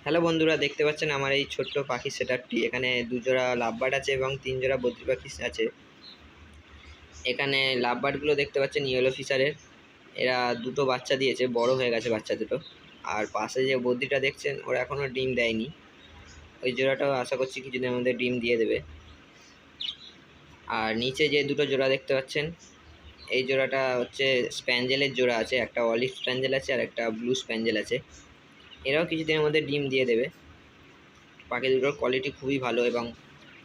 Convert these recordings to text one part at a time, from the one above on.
Hello বন্ধুরা, দেখতে পাচ্ছেন আমার এই ছোট্ট পাখি সেটআপটি। এখানে দুজোড়া লাভবার্ড আছে এবং ৩ জোড়া বদ্রি পাখি আছে। এখানে লাভবার্ডগুলো দেখতে পাচ্ছেন ইয়েলো ফিশারের। এরা দুটো বাচ্চা দিয়েছে, বড় হয়ে গেছে বাচ্চা দুটো। আর পাশে যে বদ্রিটা দেখছেন ওরা এখনও ডিম দেয়নি। ওই জোড়াটাও আশা করছি কিছুদিনের মধ্যে ডিম দিয়ে দেবে। আর নিচে যে দুটো জোড়া দেখতে পাচ্ছেন, এই জোড়াটা হচ্ছে স্প্যাঞ্জেলের জোড়া আছে। একটা অলিভ স্প্যাঞ্জেল আছে আর একটা ব্লু স্প্যাঞ্জেল আছে। এরাও কিছুদিনের মধ্যে ডিম দিয়ে দেবে। পাখি দুটোর কোয়ালিটি খুবই ভালো এবং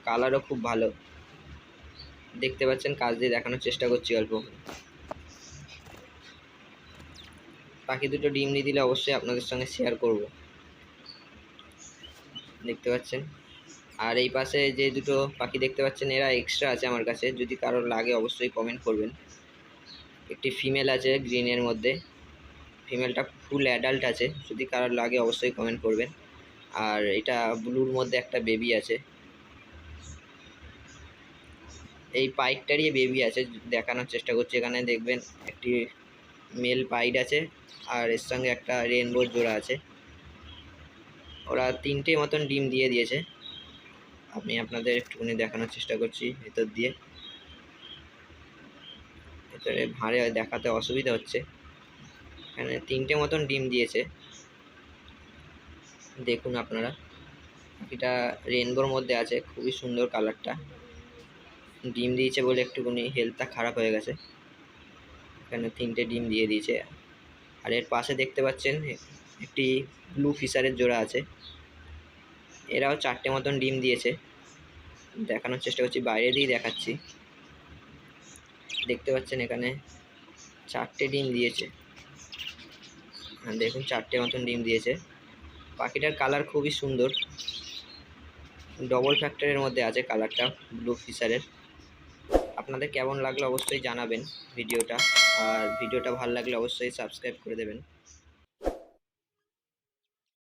কালারও খুব ভালো। দেখতে পাচ্ছেন, কাজ দিয়ে দেখানোর চেষ্টা করছি অল্প। পাখি দুটো ডিম দিয়ে দিলে অবশ্যই আপনাদের সঙ্গে শেয়ার করব। দেখতে পাচ্ছেন। আর এই পাশে যে দুটো পাখি দেখতে পাচ্ছেন এরা এক্সট্রা আছে আমার কাছে, যদি কারোর লাগে অবশ্যই কমেন্ট করবেন। একটি ফিমেল আছে গ্রিনের মধ্যে, ফিমেলটা ফুল অ্যাডাল্ট আছে, যদি কারোর লাগে অবশ্যই কমেন্ট করবেন। আর এটা ব্লুর মধ্যে একটা বেবি আছে, এই পাইকটারই বেবি আছে, দেখানোর চেষ্টা করছি। এখানে দেখবেন একটি মেল পাইড আছে আর এর সঙ্গে একটা রেনবোর জোড়া আছে। ওরা 3টে মতন ডিম দিয়ে দিয়েছে। আমি আপনাদের একটুখানি দেখানোর চেষ্টা করছি ভেতর দিয়ে। ভেতরে ভাঁড়ে দেখাতে অসুবিধা হচ্ছে। এখানে 3টে মতন ডিম দিয়েছে, দেখুন আপনারা। এটা রেনবোর মধ্যে আছে, খুবই সুন্দর কালারটা। ডিম দিয়েছে বলে একটুখানি হেলথটা খারাপ হয়ে গেছে। এখানে 3টে ডিম দিয়ে দিয়েছে। আর এর পাশে দেখতে পাচ্ছেন একটি ব্লু ফিশারের জোড়া আছে। এরাও 4টে মতন ডিম দিয়েছে, দেখানোর চেষ্টা করছি, বাইরে দিয়েই দেখাচ্ছি। দেখতে পাচ্ছেন এখানে 4টে ডিম দিয়েছে। দেখুন 4টে মতন ডিম দিয়েছে। পাখিটার কালার খুবই সুন্দর, ডবল ফ্যাক্টরের মধ্যে আছে কালারটা ব্লু ফিশারের। আপনাদের কেমন লাগলো অবশ্যই জানাবেন ভিডিওটা। আর ভিডিওটা ভালো লাগলে অবশ্যই সাবস্ক্রাইব করে দেবেন।